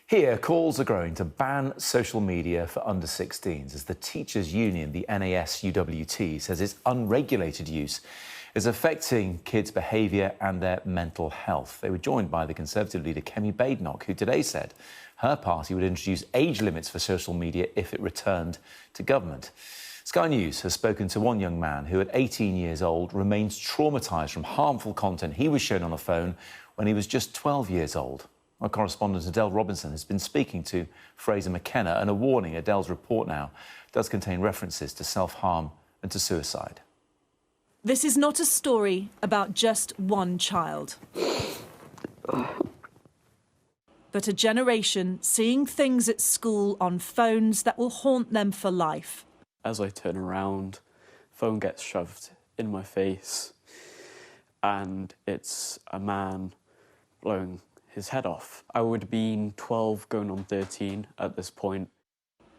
Here, calls are growing to ban social media for under-16s as the teachers' union, the NASUWT, says its unregulated use is affecting kids' behaviour and their mental health. They were joined by the Conservative leader Kemi Badenoch, who today said her party would introduce age limits for social media if it returned to government. Sky News has spoken to one young man who, at 18 years old, remains traumatised from harmful content he was shown on a phone when he was just 12 years old. Our correspondent Adele Robinson has been speaking to Frazer McKenna, and a warning: Adele's report now does contain references to self-harm and to suicide. This is not a story about just one child, but a generation seeing things at school on phones that will haunt them for life. As I turn around, phone gets shoved in my face, and it's a man blowing his head off. I would have been 12 going on 13 at this point.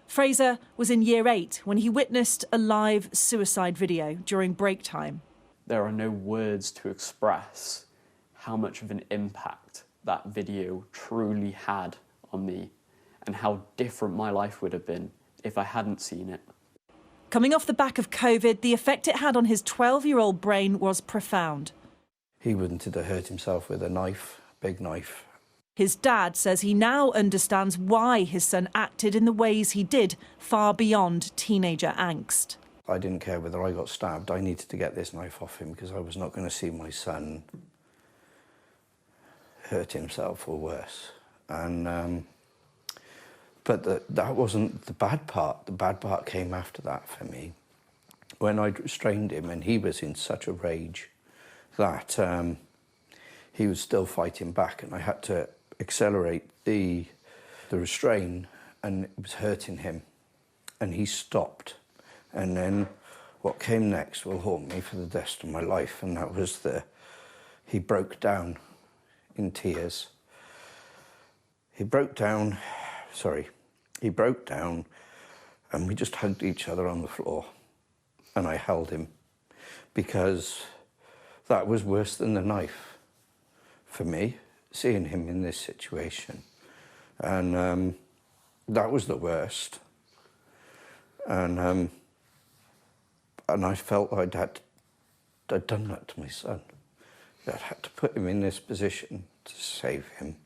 Frazer was in year 8 when he witnessed a live suicide video during break time. There are no words to express how much of an impact that video truly had on me and how different my life would have been if I hadn't seen it. Coming off the back of COVID, the effect it had on his 12-year-old brain was profound. He wanted to hurt himself with a knife, a big knife. His dad says he now understands why his son acted in the ways he did, far beyond teenager angst. I didn't care whether I got stabbed. I needed to get this knife off him because I was not going to see my son hurt himself or worse. And but that wasn't the bad part. The bad part came after that for me. When I restrained him, and he was in such a rage that he was still fighting back, and I had to accelerate the restraint, and it was hurting him, and he stopped. And then what came next will haunt me for the rest of my life, and that was he broke down in tears. He broke down, and we just hugged each other on the floor, and I held him, because that was worse than the knife for me, seeing him in this situation. And that was the worst. And I felt I'd done that to my son. I'd had to put him in this position to save him.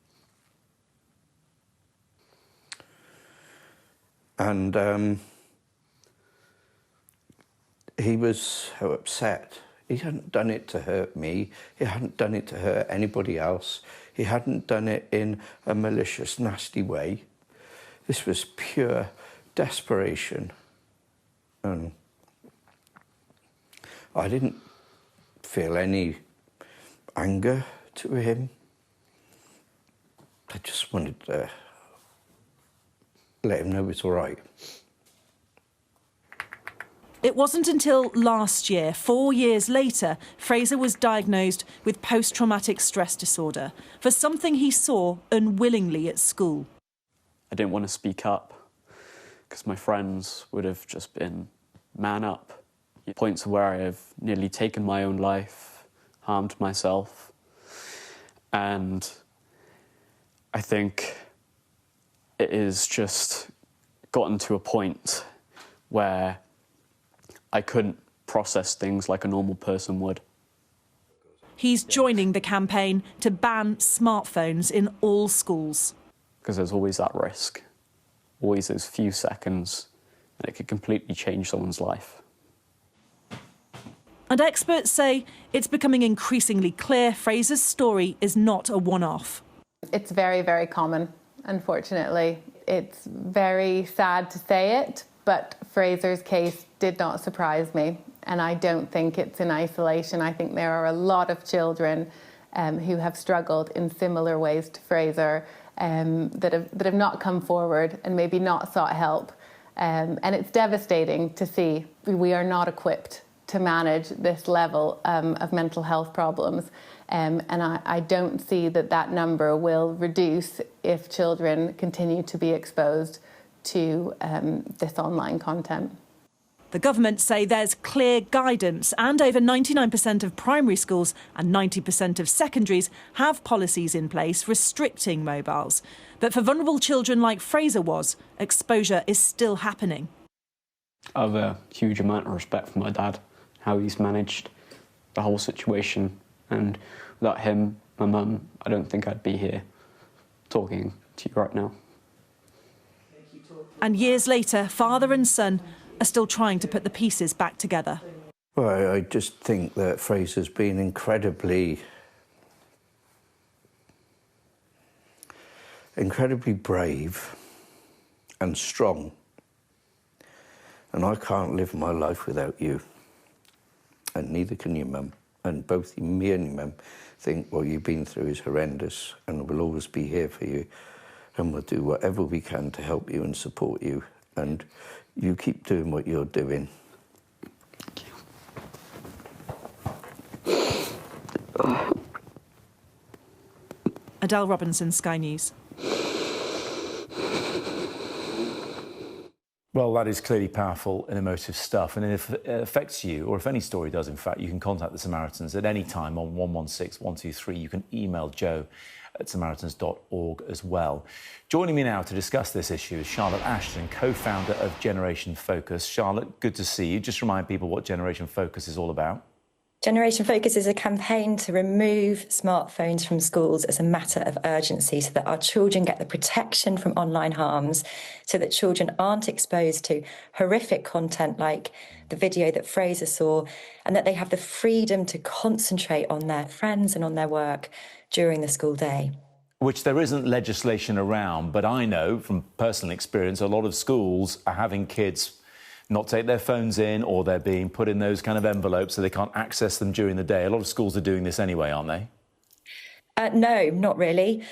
And he was so upset. He hadn't done it to hurt me. He hadn't done it to hurt anybody else. He hadn't done it in a malicious, nasty way. This was pure desperation. And I didn't feel any anger to him. I just wanted to let him know it's all right. It wasn't until last year, 4 years later, Frazer was diagnosed with post-traumatic stress disorder for something he saw unwillingly at school. I didn't want to speak up because my friends would have just been man up. Points where I have nearly taken my own life, harmed myself, and I think it is just gotten to a point where I couldn't process things like a normal person would. He's joining the campaign to ban smartphones in all schools. Because there's always that risk, always those few seconds, and it could completely change someone's life. And experts say it's becoming increasingly clear Frazer's story is not a one-off. It's very, very common, unfortunately. It's very sad to say it, but Frazer's case did not surprise me, and I don't think it's in isolation. I think there are a lot of children who have struggled in similar ways to Frazer, that have not come forward and maybe not sought help. And it's devastating to see we are not equipped to manage this level of mental health problems. And I don't see that number will reduce if children continue to be exposed to this online content. The government say there's clear guidance, and over 99% of primary schools and 90% of secondaries have policies in place restricting mobiles. But for vulnerable children like Frazer was, exposure is still happening. I have a huge amount of respect for my dad, how he's managed the whole situation, and without him, my mum, I don't think I'd be here talking to you right now. And years later, father and son are still trying to put the pieces back together. Well, I just think that Frazer's been incredibly brave and strong. And I can't live my life without you. And neither can you, Mum. And both me and your Mum think what you've been through is horrendous, and we'll always be here for you. And we'll do whatever we can to help you and support you. And you keep doing what you're doing. Adele Robinson, Sky News. Well, that is clearly powerful and emotive stuff. And if it affects you, or if any story does, in fact, you can contact the Samaritans at any time on 116 123. You can email joe@samaritans.org as well. Joining me now to discuss this issue is Charlotte Ashton, co-founder of Generation Focus. Charlotte, good to see you. Just remind people what Generation Focus is all about. Generation Focus is a campaign to remove smartphones from schools as a matter of urgency so that our children get the protection from online harms, so that children aren't exposed to horrific content like the video that Frazer saw, and that they have the freedom to concentrate on their friends and on their work during the school day. Which there isn't legislation around, but I know from personal experience a lot of schools are having kids not take their phones in, or they're being put in those kind of envelopes so they can't access them during the day. A lot of schools are doing this anyway, aren't they? No, not really.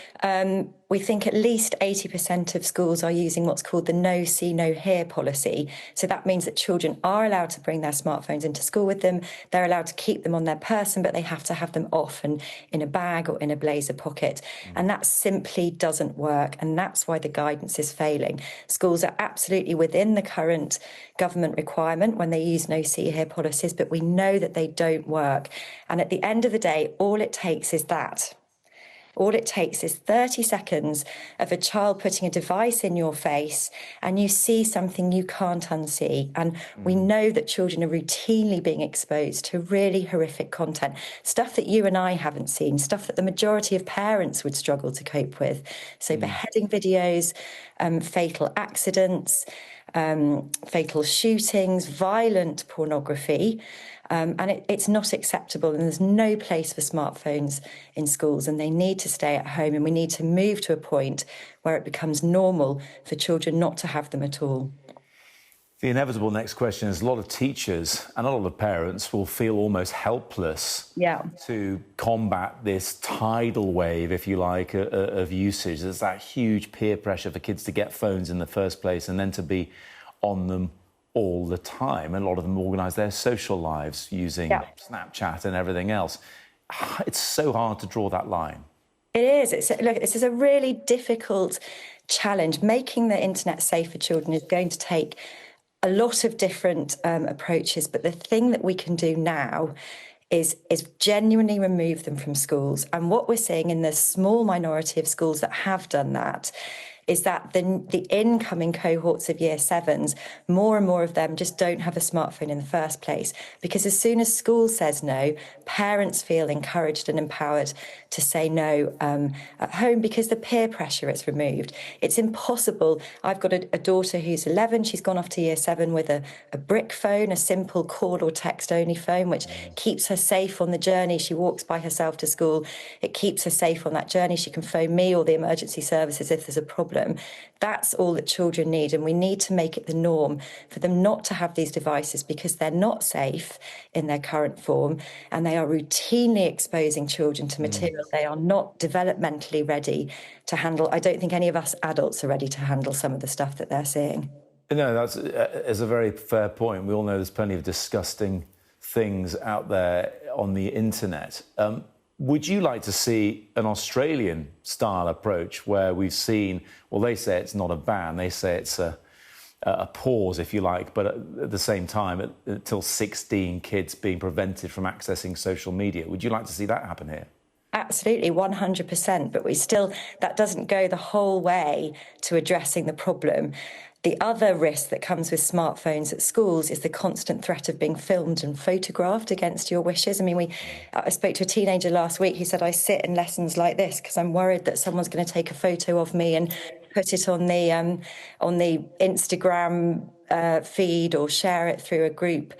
We think at least 80% of schools are using what's called the no see, no hear policy. So that means that children are allowed to bring their smartphones into school with them. They're allowed to keep them on their person, but they have to have them off and in a bag or in a blazer pocket. And that simply doesn't work. And that's why the guidance is failing. Schools are absolutely within the current government requirement when they use no see, hear policies, but we know that they don't work. And at the end of the day, all it takes is that. All it takes is 30 seconds of a child putting a device in your face and you see something you can't unsee. And we know that children are routinely being exposed to really horrific content, stuff that you and I haven't seen, stuff that the majority of parents would struggle to cope with. So beheading videos, fatal accidents, fatal shootings, violent pornography. And it's not acceptable, and there's no place for smartphones in schools, and they need to stay at home, and we need to move to a point where it becomes normal for children not to have them at all. The inevitable next question is a lot of teachers and a lot of parents will feel almost helpless to combat this tidal wave, if you like, of usage. There's that huge peer pressure for kids to get phones in the first place and then to be on them all the time. And a lot of them organise their social lives using Snapchat and everything else. It's so hard to draw that line. It is. This is a really difficult challenge. Making the internet safe for children is going to take a lot of different approaches, but the thing that we can do now is genuinely remove them from schools. And what we're seeing in the small minority of schools that have done that is that the incoming cohorts of year sevens, more and more of them just don't have a smartphone in the first place. Because as soon as school says no, parents feel encouraged and empowered to say no at home because the peer pressure is removed. It's impossible. I've got a daughter who's 11. She's gone off to year 7 with a brick phone, a simple call or text only phone, which keeps her safe on the journey. She walks by herself to school. It keeps her safe on that journey. She can phone me or the emergency services if there's a problem. That's all that children need, and we need to make it the norm for them not to have these devices because they're not safe in their current form, and they are routinely exposing children to material they are not developmentally ready to handle. I don't think any of us adults are ready to handle some of the stuff that they're seeing. No, that's a very fair point. We all know there's plenty of disgusting things out there on the internet. Would you like to see an Australian-style approach where we've seen, well, they say it's not a ban, they say it's a a pause, if you like, but at the same time, until 16 kids being prevented from accessing social media. Would you like to see that happen here? Absolutely, 100%. But that doesn't go the whole way to addressing the problem. The other risk that comes with smartphones at schools is the constant threat of being filmed and photographed against your wishes. I mean, I spoke to a teenager last week who said, I sit in lessons like this because I'm worried that someone's going to take a photo of me and put it on the Instagram feed or share it through a group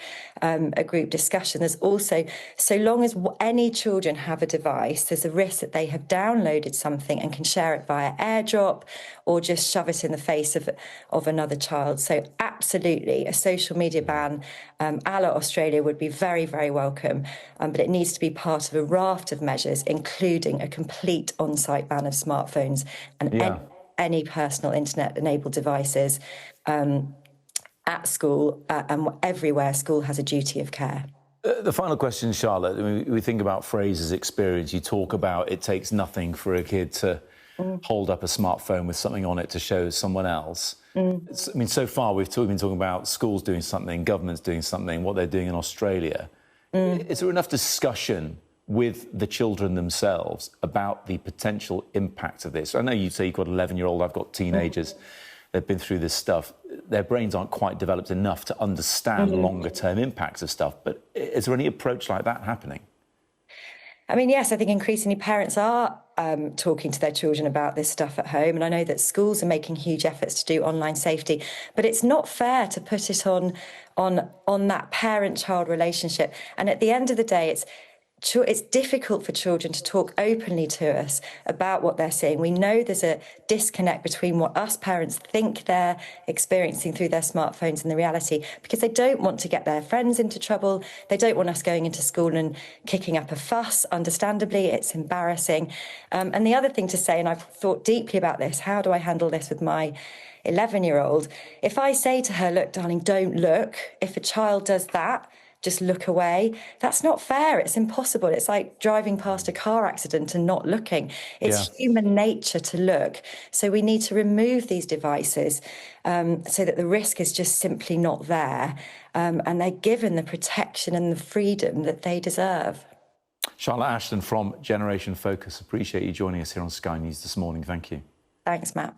discussion. There's also, so long as any children have a device, there's a risk that they have downloaded something and can share it via airdrop or just shove it in the face of another child. So absolutely, a social media ban a la Australia would be very, very welcome, but it needs to be part of a raft of measures, including a complete on-site ban of smartphones and any personal internet-enabled devices at school, and everywhere school has a duty of care. The final question, Charlotte, I mean, we think about Frazer's experience. You talk about it takes nothing for a kid to hold up a smartphone with something on it to show someone else. I mean, so far we've been talking about schools doing something, governments doing something, what they're doing in Australia. Is there enough discussion with the children themselves about the potential impact of this? I know you say you've got an 11-year-old, I've got teenagers. They've been through this stuff. Their brains aren't quite developed enough to understand longer-term impacts of stuff. But is there any approach like that happening? I mean, yes, I think increasingly parents are talking to their children about this stuff at home. And I know that schools are making huge efforts to do online safety. But it's not fair to put it on that parent-child relationship. And at the end of the day, it's difficult for children to talk openly to us about what they're seeing. We know there's a disconnect between what us parents think they're experiencing through their smartphones and the reality, because they don't want to get their friends into trouble. They don't want us going into school and kicking up a fuss. Understandably, it's embarrassing. And the other thing to say, and I've thought deeply about this, how do I handle this with my 11-year-old? If I say to her, look, darling, don't look, if a child does that, just look away. That's not fair. It's impossible. It's like driving past a car accident and not looking. It's human nature to look. So we need to remove these devices so that the risk is just simply not there. And they're given the protection and the freedom that they deserve. Charlotte Ashton from Generation Focus, appreciate you joining us here on Sky News this morning. Thank you. Thanks, Matt.